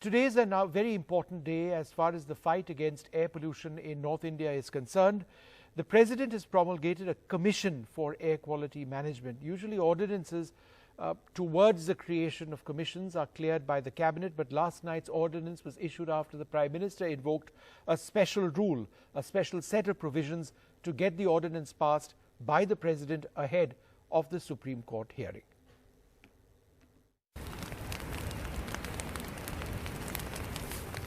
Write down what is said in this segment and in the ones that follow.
Today is a now very important day as far as the fight against air pollution in North India is concerned. The President has promulgated a commission for air quality management. Usually ordinances towards the creation of commissions are cleared by the Cabinet, but last night's ordinance was issued after the Prime Minister invoked a special rule, a special set of provisions to get the ordinance passed by the President ahead of the Supreme Court hearing.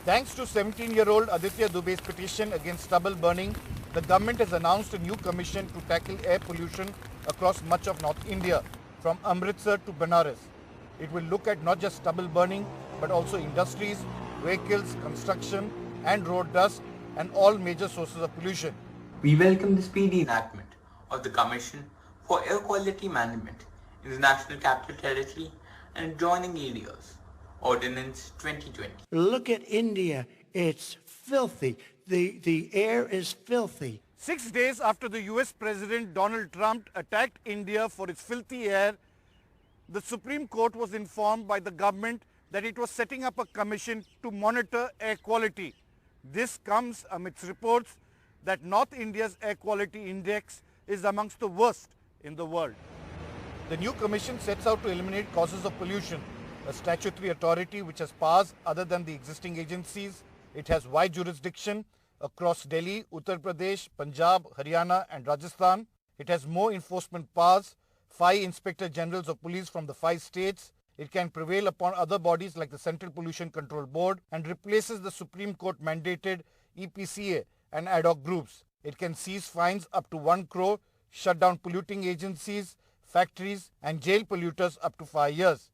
Thanks to 17-year-old Aditya Dubey's petition against stubble burning, the government has announced a new commission to tackle air pollution across much of North India, from Amritsar to Banaras. It will look at not just stubble burning, but also industries, vehicles, construction and road dust and all major sources of pollution. We welcome the speedy enactment of the Commission for Air Quality Management in the National Capital Territory and adjoining areas. Ordinance 2020. Look at India. It's filthy. The air is filthy. 6 days after the US President Donald Trump attacked India for its filthy air, the Supreme Court was informed by the government that it was setting up a commission to monitor air quality. This comes amidst reports that North India's air quality index is amongst the worst in the world. The new commission sets out to eliminate causes of pollution, a statutory authority which has powers other than the existing agencies. It has wide jurisdiction across Delhi, Uttar Pradesh, Punjab, Haryana and Rajasthan. It has more enforcement powers, 5 Inspector Generals of Police from the 5 states. It can prevail upon other bodies like the Central Pollution Control Board and replaces the Supreme Court mandated EPCA and ad hoc groups. It can seize fines up to 1 crore, shut down polluting agencies, factories and jail polluters up to 5 years.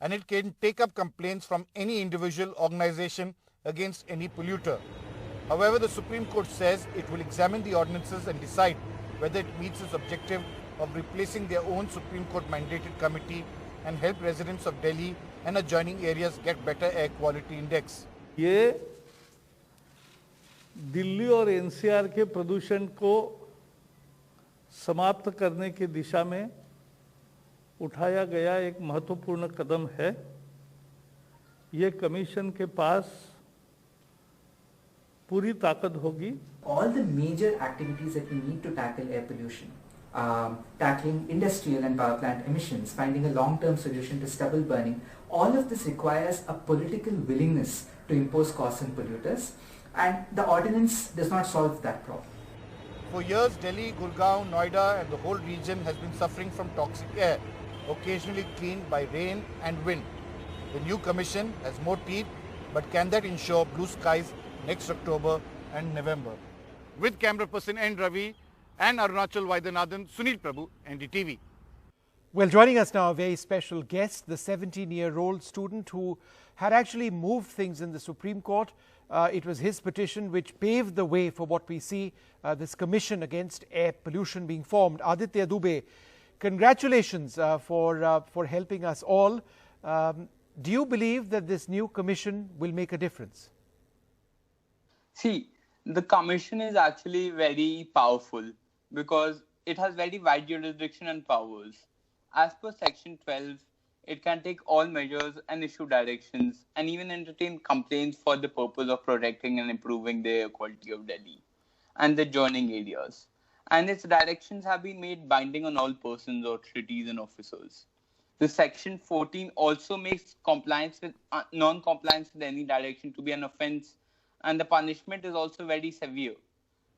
And it can take up complaints from any individual organization against any polluter. However, the Supreme Court says it will examine the ordinances and decide whether it meets its objective of replacing their own Supreme Court mandated committee and help residents of Delhi and adjoining areas get better air quality index. ये दिल्ली और NCR के प्रदूषण को समाप्त करने की दिशा में उठाया गया एक महत्वपूर्ण कदम है। ये कमीशन के पास पूरी ताकत होगी। All the major activities that we need to tackle air pollution, tackling industrial and power plant emissions, finding a long-term solution to stubble burning, all of this requires a political willingness to impose costs on polluters, and the ordinance does not solve that problem. For years, Delhi, Gurgaon, Noida and the whole region has been suffering from toxic air, occasionally cleaned by rain and wind. The new commission has more teeth, but can that ensure blue skies next October and November? With camera person N. Ravi and Arunachal Vaidyanathan, Sunil Prabhu, NDTV. Well, joining us now, a very special guest, the 17-year-old student who had actually moved things in the Supreme Court. It was his petition which paved the way for what we see, this commission against air pollution being formed. Aditya Dubey, congratulations for helping us all. Do you believe that this new commission will make a difference? See, the commission is actually very powerful because it has very wide jurisdiction and powers. As per Section 12, it can take all measures and issue directions and even entertain complaints for the purpose of protecting and improving the air quality of Delhi and the adjoining areas. And its directions have been made binding on all persons, authorities and officers. The Section 14 also makes compliance with non-compliance with any direction to be an offence, and the punishment is also very severe.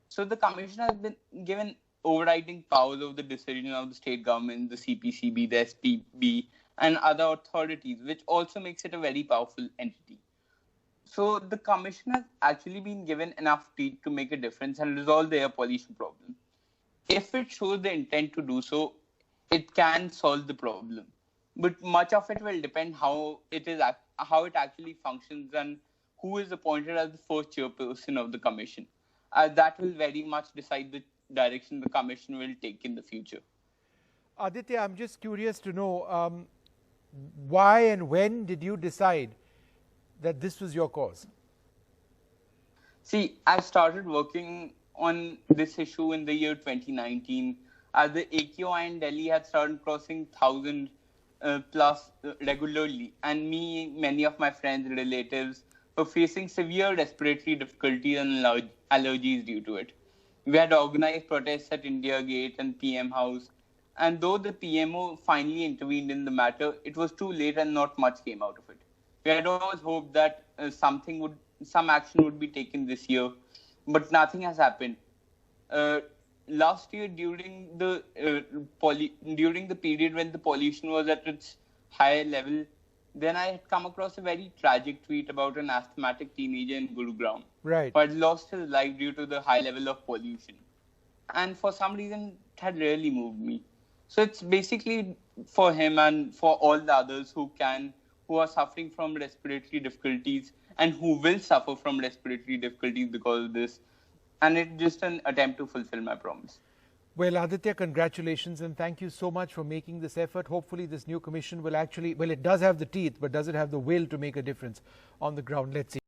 So the commission has been given overriding powers over the decision of the state government, the CPCB, the SPB, and other authorities, which also makes it a very powerful entity. So the commission has actually been given enough teeth to make a difference and resolve the air pollution problem. If it shows the intent to do so, it can solve the problem. But much of it will depend how it actually functions and who is appointed as the first chairperson of the commission. That will very much decide the direction the commission will take in the future. Aditya, I'm just curious to know, why and when did you decide that this was your cause? See, I started working on this issue in the year 2019 as the AQI in Delhi had started crossing 1,000 regularly, and many of my friends, relatives were facing severe respiratory difficulties and allergies due to it. We had organized protests at India Gate and PM House, and though the PMO finally intervened in the matter, it was too late and not much came out of it. We had always hoped that some action would be taken this year, but nothing has happened. Last year, during the period when the pollution was at its higher level, then I had come across a very tragic tweet about an asthmatic teenager in Gurugram, Right. who had lost his life due to the high level of pollution. And for some reason, it had really moved me. So it's basically for him and for all the others who are suffering from respiratory difficulties and who will suffer from respiratory difficulties because of this. And it's just an attempt to fulfill my promise. Well, Aditya, congratulations and thank you so much for making this effort. Hopefully this new commission will actually, well, it does have the teeth, but does it have the will to make a difference on the ground? Let's see.